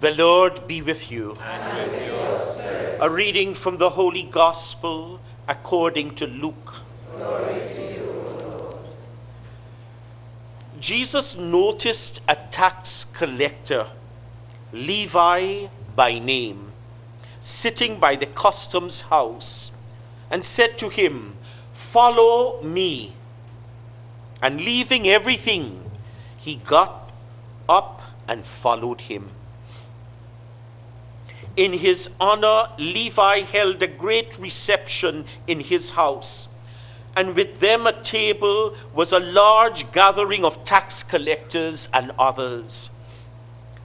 The Lord be with you. And with your spirit. A reading from the Holy Gospel according to Luke. Glory to you, Lord. Jesus noticed a tax collector, Levi by name, sitting by the customs house, and said to him, "Follow me." And leaving everything, he got up and followed him. In his honor, Levi held a great reception in his house, and with them at table was a large gathering of tax collectors and others.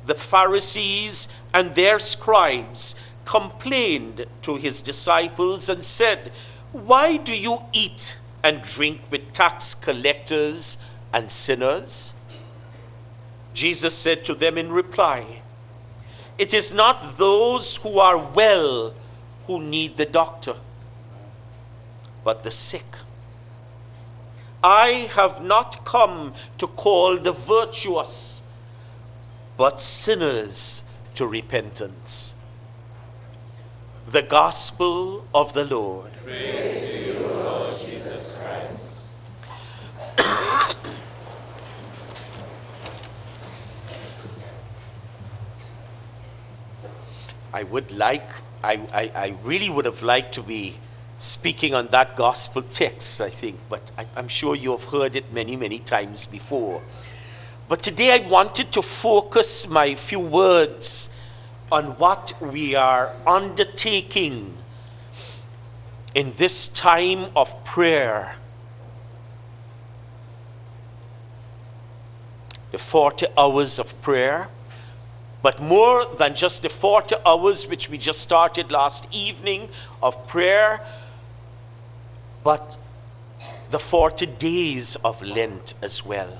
The Pharisees and their scribes complained to his disciples and said, "Why do you eat and drink with tax collectors and sinners?" Jesus said to them in reply, "It is not those who are well who need the doctor, but the sick. I have not come to call the virtuous, but sinners to repentance." The Gospel of the Lord. Praise to you, Lord Jesus Christ. I really would have liked to be speaking on that gospel text, I think, but I'm sure you have heard it many, many times before. But today I wanted to focus my few words on what we are undertaking in this time of prayer. The 40 hours of prayer. But more than just the 40 hours which we just started last evening of prayer, but the 40 days of Lent as well.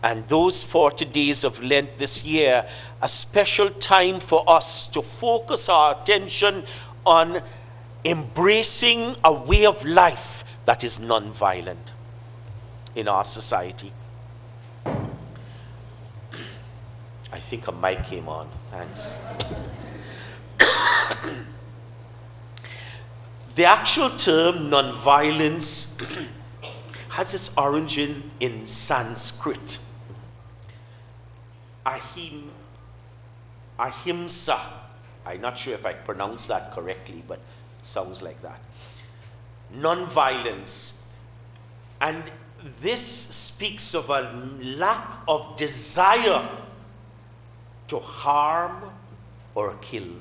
And those 40 days of Lent this year, a special time for us to focus our attention on embracing a way of life that is non-violent in our society. I think a mic came on. Thanks. The actual term nonviolence has its origin in Sanskrit. Ahimsa. I'm not sure if I pronounced that correctly, but it sounds like that. Nonviolence. And this speaks of a lack of desire to harm or kill.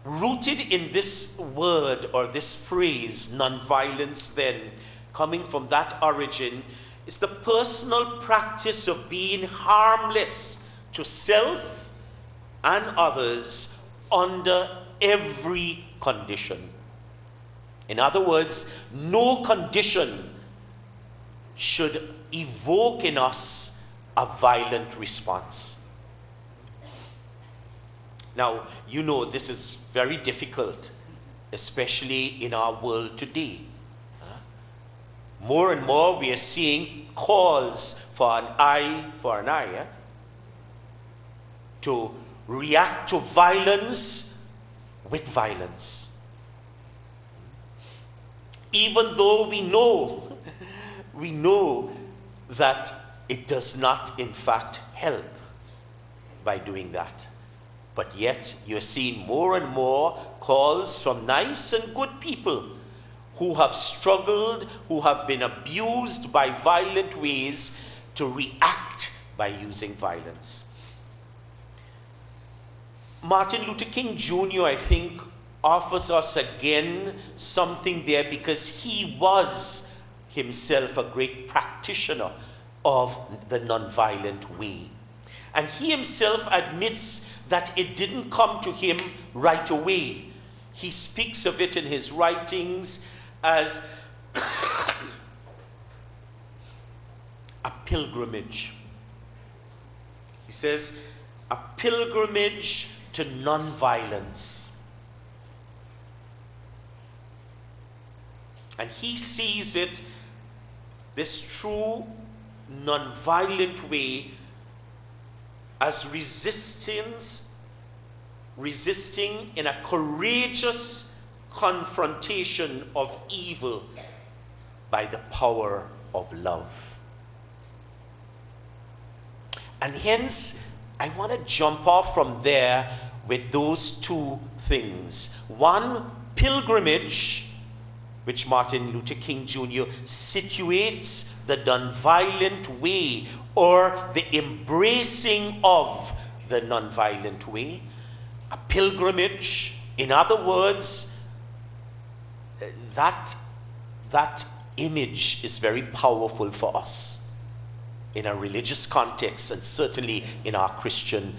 Rooted in this word or this phrase, nonviolence, then, coming from that origin, is the personal practice of being harmless to self and others under every condition. In other words, no condition should evoke in us a violent response. Now, you know this is very difficult, especially in our world today. More and more we are seeing calls for an eye for an eye, to react to violence with violence. Even though we know that it does not, in fact, help by doing that. But yet, you're seeing more and more calls from nice and good people who have struggled, who have been abused by violent ways, to react by using violence. Martin Luther King Jr., I think, offers us again something there, because he was himself a great practitioner of the nonviolent way. And he himself admits that it didn't come to him right away. He speaks of it in his writings as a pilgrimage. He says, a pilgrimage to nonviolence. And he sees it, this true nonviolent way, as resisting in a courageous confrontation of evil by the power of love. And hence, I want to jump off from there with those two things. One, pilgrimage, which Martin Luther King Jr. situates the nonviolent way, or the embracing of the nonviolent way. A pilgrimage, in other words, that image is very powerful for us in a religious context, and certainly in our Christian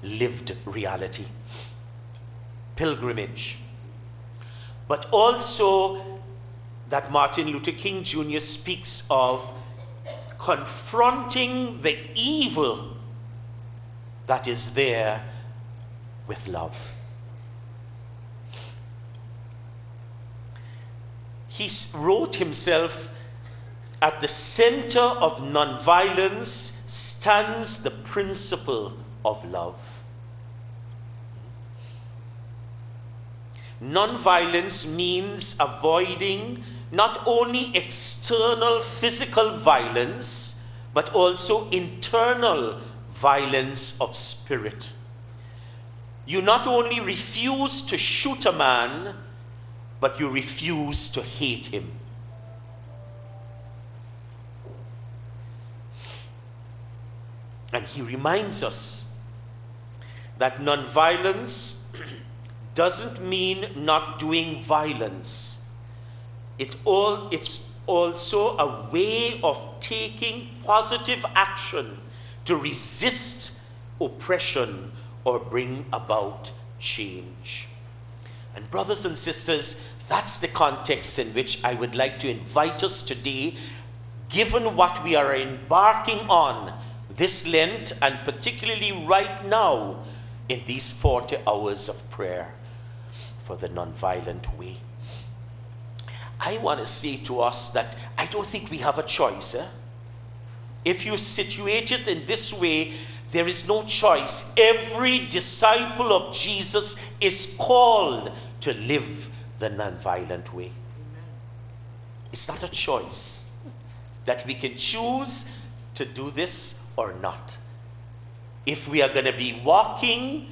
lived reality. Pilgrimage. But also that Martin Luther King Jr. speaks of confronting the evil that is there with love. He wrote himself, at the center of nonviolence stands the principle of love. Nonviolence means avoiding not only external physical violence, but also internal violence of spirit. You not only refuse to shoot a man, but you refuse to hate him. And he reminds us that nonviolence doesn't mean not doing violence. It's also a way of taking positive action to resist oppression or bring about change. And brothers and sisters, that's the context in which I would like to invite us today, given what we are embarking on this Lent, and particularly right now in these 40 hours of prayer for the nonviolent way. I want to say to us that I don't think we have a choice. If you situate it in this way, there is no choice. Every disciple of Jesus is called to live the nonviolent way. It's not a choice that we can choose to do this or not. If we are going to be walking,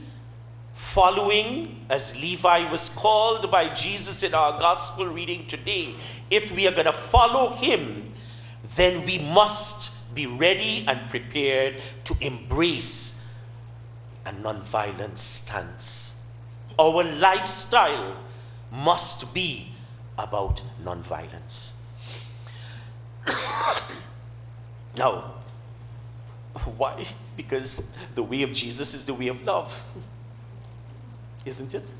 following, as Levi was called by Jesus in our gospel reading today, if we are going to follow him, then we must be ready and prepared to embrace a nonviolent stance. Our lifestyle must be about nonviolence. Now, why? Because the way of Jesus is the way of love. Isn't it?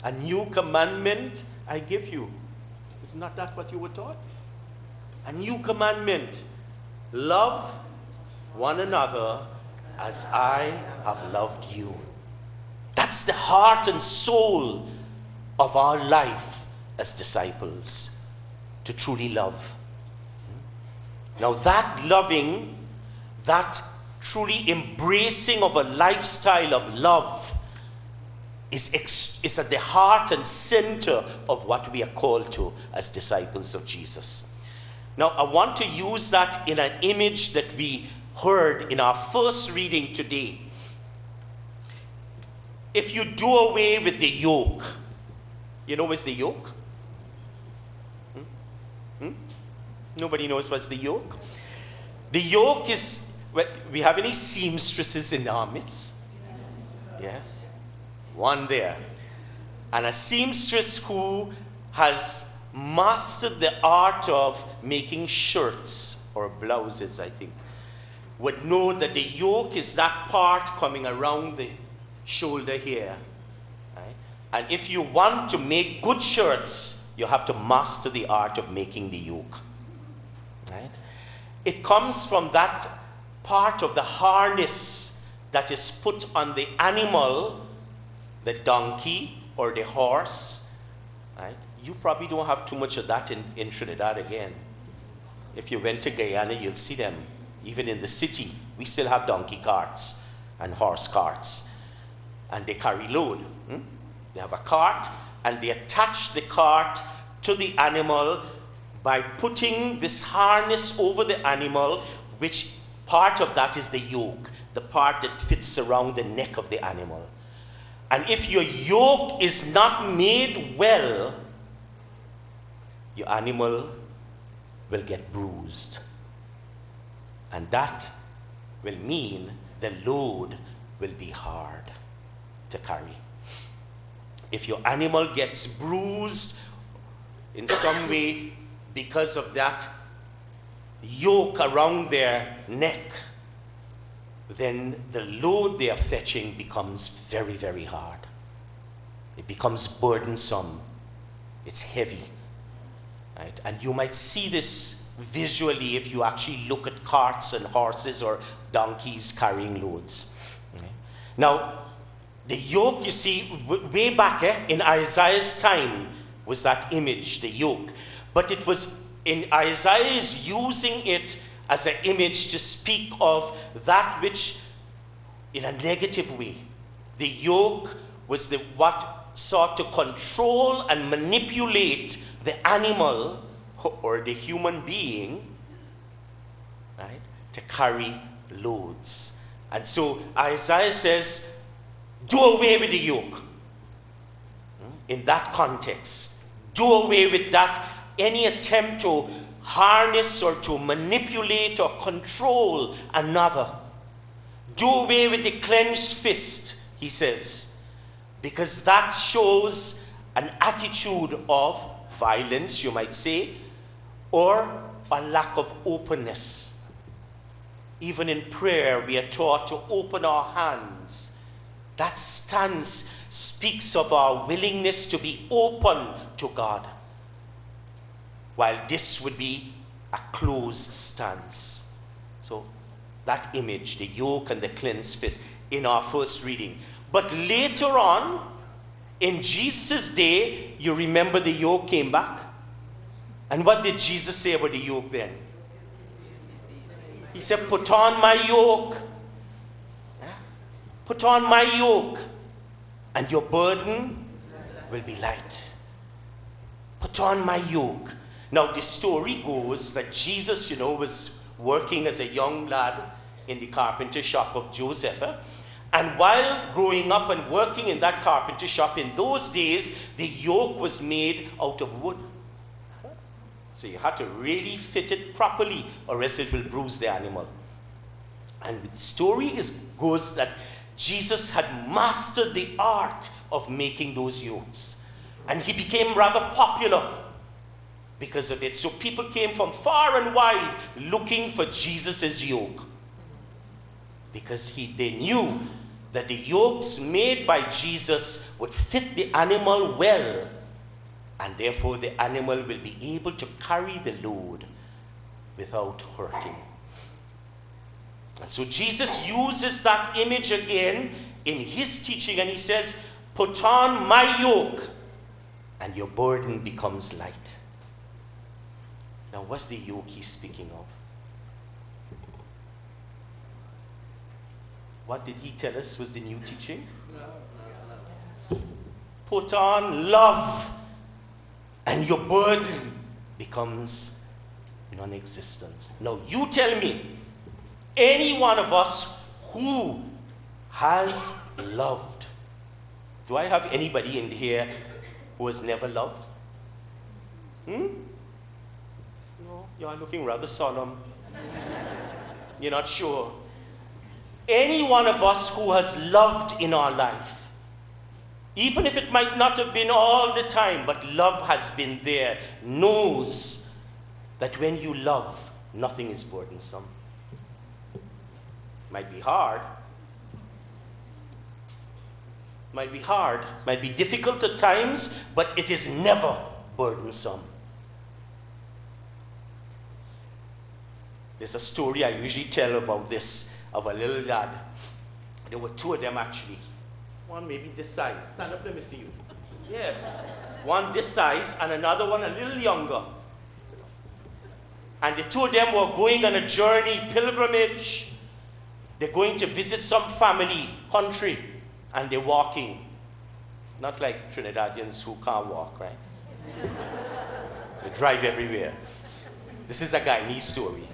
A new commandment I give you. Is not that what you were taught? A new commandment. Love one another as I have loved you. That's the heart and soul of our life as disciples, to truly love. Now that loving, that truly embracing of a lifestyle of love is at the heart and center of what we are called to as disciples of Jesus. Now, I want to use that in an image that we heard in our first reading today. If you do away with the yoke, you know what's the yoke? Nobody knows what's the yoke? The yoke is, we have any seamstresses in our midst? Yes. One there. And a seamstress who has mastered the art of making shirts or blouses, I think, would know that the yoke is that part coming around the shoulder here. Right? And if you want to make good shirts, you have to master the art of making the yoke. Right? It comes from that part of the harness that is put on the animal, the donkey or the horse. Right? You probably don't have too much of that in Trinidad again. If you went to Guyana, you'll see them. Even in the city, we still have donkey carts and horse carts. And they carry load. They have a cart, and they attach the cart to the animal by putting this harness over the animal, which part of that is the yoke, the part that fits around the neck of the animal. And if your yoke is not made well, your animal will get bruised. And that will mean the load will be hard to carry. If your animal gets bruised in some way because of that yoke around their neck, then the load they are fetching becomes very, very hard. It becomes burdensome. It's heavy. Right? And you might see this visually if you actually look at carts and horses or donkeys carrying loads. Okay? Now, the yoke, you see, way back in Isaiah's time was that image, the yoke. But it was in Isaiah is using it as an image to speak of that which in a negative way. The yoke was what sought to control and manipulate the animal or the human being, right, to carry loads. And so Isaiah says, do away with the yoke. In that context, do away with that, any attempt to harness or to manipulate or control another. Do away with the clenched fist, he says, because that shows an attitude of violence, you might say, or a lack of openness. Even in prayer, we are taught to open our hands. That stance speaks of our willingness to be open to God, while this would be a closed stance. So that image, the yoke and the clenched fist, in our first reading. But later on, in Jesus' day, you remember the yoke came back? And what did Jesus say about the yoke then? He said, put on my yoke. Put on my yoke, and your burden will be light. Put on my yoke. Now, the story goes that Jesus, was working as a young lad in the carpenter shop of Joseph. And while growing up and working in that carpenter shop, in those days, the yoke was made out of wood. So you had to really fit it properly, or else it will bruise the animal. And the story goes that Jesus had mastered the art of making those yokes. And he became rather popular because of it. So people came from far and wide looking for Jesus' yoke, because they knew that the yokes made by Jesus would fit the animal well, and therefore the animal will be able to carry the load without hurting. And so Jesus uses that image again in his teaching, and he says, put on my yoke, and your burden becomes light. Now, what's the yoke he's speaking of? What did he tell us was the new teaching? Put on love, and your burden becomes non-existent. Now, you tell me, any one of us who has loved. Do I have anybody in here who has never loved? No, you are looking rather solemn. You're not sure. Any one of us who has loved in our life, even if it might not have been all the time, but love has been there, knows that when you love, nothing is burdensome. Might be hard, might be difficult at times, but it is never burdensome. There's a story I usually tell about this, of a little lad. There were two of them actually. One maybe this size. Stand up, let me see you. Yes. One this size and another one a little younger. And the two of them were going on a journey, pilgrimage. They're going to visit some family, country, and they're walking. Not like Trinidadians who can't walk, right? They drive everywhere. This is a Guyanese story.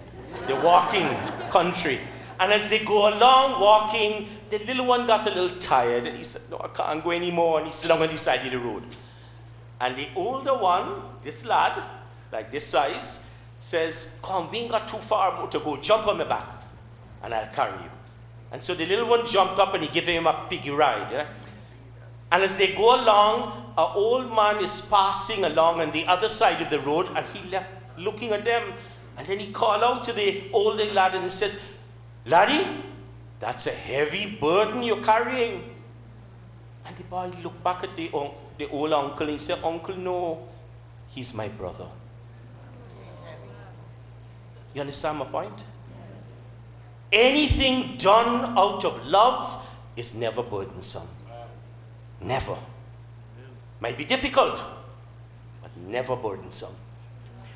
They're walking country. And as they go along walking, the little one got a little tired. And he said, no, I can't go anymore. And he sat down on the side of the road. And the older one, this lad, like this size, says, come, we ain't got too far more to go. Jump on my back, and I'll carry you. And so the little one jumped up, and he gave him a piggy ride. Yeah? And as they go along, an old man is passing along on the other side of the road, and he left looking at them. And then he called out to the older lad, and he says, laddie, that's a heavy burden you're carrying. And the boy looked back at the old uncle, and he said, uncle, no, he's my brother. You understand my point? Anything done out of love is never burdensome. Never. Might be difficult, but never burdensome.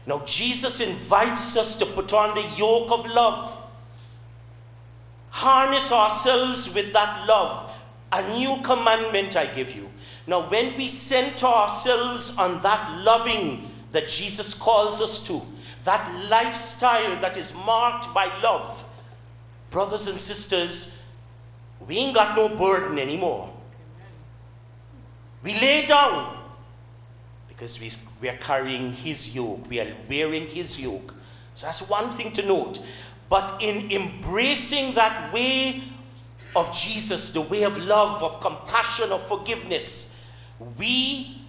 Now, Jesus invites us to put on the yoke of love. Harness ourselves with that love. A new commandment I give you. Now, when we center ourselves on that loving that Jesus calls us to, that lifestyle that is marked by love, brothers and sisters, we ain't got no burden anymore. We lay down because we are carrying his yoke. We are wearing his yoke. So that's one thing to note. But in embracing that way of Jesus, the way of love, of compassion, of forgiveness, we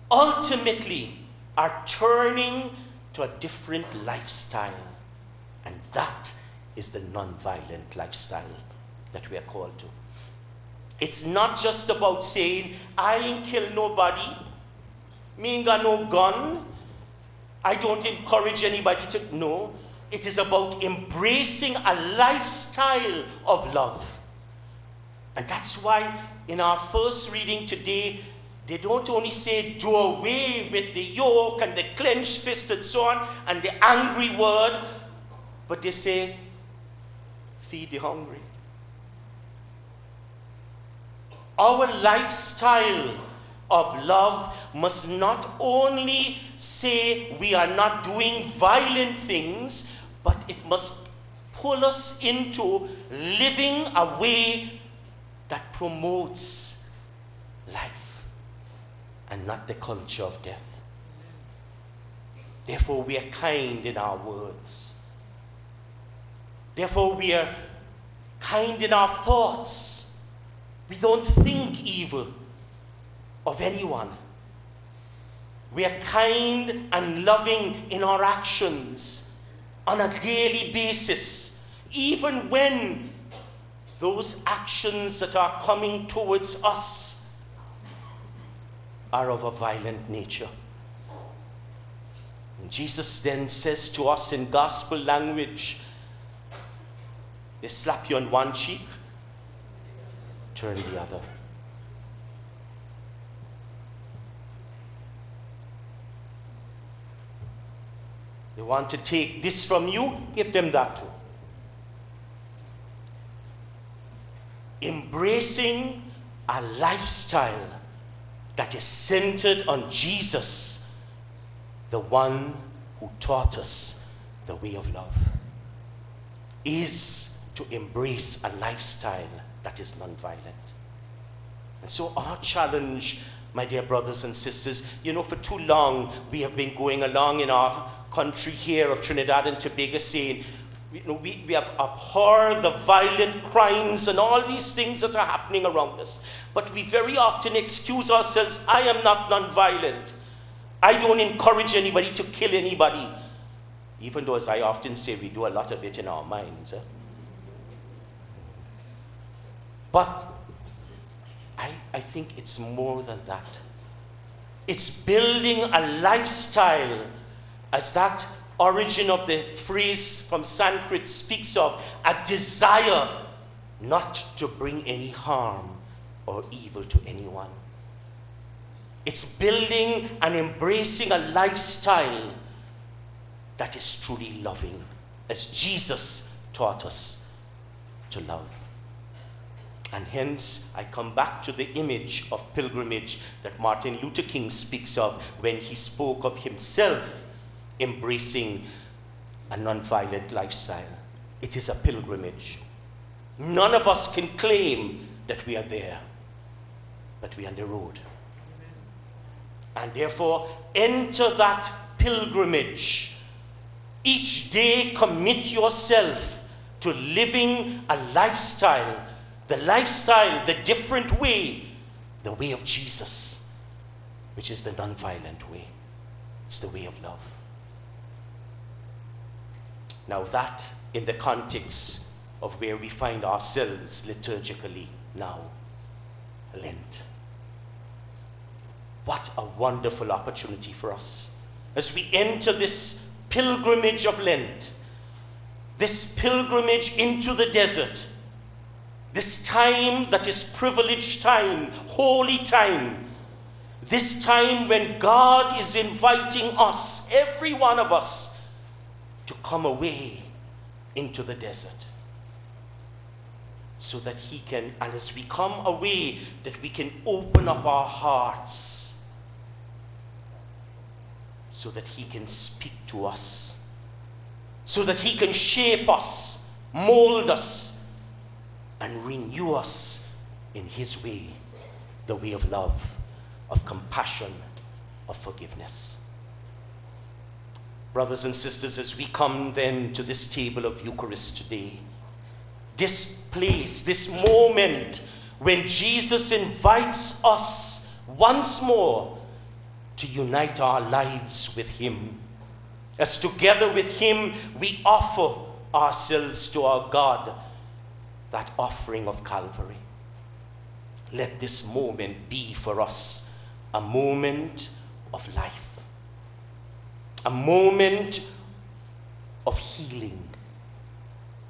ultimately are turning to a different lifestyle. And that is the non-violent lifestyle that we are called to. It's not just about saying, I ain't kill nobody, me ain't got no gun, I don't encourage anybody to. No, it is about embracing a lifestyle of love. And that's why in our first reading today, they don't only say do away with the yoke and the clenched fist and so on and the angry word, but they say feed the hungry. Our lifestyle of love must not only say we are not doing violent things, but it must pull us into living a way that promotes life and not the culture of death. Therefore, we are kind in our words. Therefore, we are kind in our thoughts. We don't think evil of anyone. We are kind and loving in our actions on a daily basis, even when those actions that are coming towards us are of a violent nature. And Jesus then says to us in gospel language, they slap you on one cheek, turn the other. They want to take this from you, give them that too. Embracing a lifestyle that is centered on Jesus, the one who taught us the way of love, is to embrace a lifestyle that is nonviolent. And so our challenge, my dear brothers and sisters, for too long we have been going along in our country here of Trinidad and Tobago saying, we have abhorred the violent crimes and all these things that are happening around us. But we very often excuse ourselves, I am not nonviolent. I don't encourage anybody to kill anybody. Even though, as I often say, we do a lot of it in our minds. But I think it's more than that. It's building a lifestyle, as that origin of the phrase from Sanskrit speaks of, a desire not to bring any harm or evil to anyone. It's building and embracing a lifestyle that is truly loving, as Jesus taught us to love. And hence, I come back to the image of pilgrimage that Martin Luther King speaks of when he spoke of himself embracing a nonviolent lifestyle. It is a pilgrimage. None of us can claim that we are there, but we are on the road. And therefore, enter that pilgrimage. Each day, commit yourself to living a lifestyle, the different way, the way of Jesus, which is the non-violent way. It's the way of love. Now that, in the context of where we find ourselves liturgically now, Lent. What a wonderful opportunity for us as we enter this pilgrimage of Lent, this pilgrimage into the desert, this time that is privileged time, holy time, this time when God is inviting us, every one of us, to come away into the desert, so that he can, and as we come away, that we can open up our hearts so that he can speak to us, so that he can shape us, mold us, and renew us in his way, the way of love, of compassion, of forgiveness. Brothers and sisters, as we come then to this table of Eucharist today, this place, this moment when Jesus invites us once more to unite our lives with him, as together with him we offer ourselves to our God, that offering of Calvary. Let this moment be for us a moment of life, a moment of healing,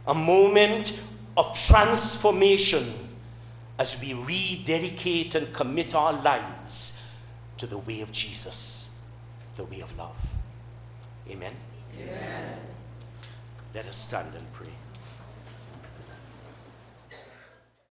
a moment of transformation as we rededicate and commit our lives to the way of Jesus, the way of love. Amen? Amen. Let us stand and pray.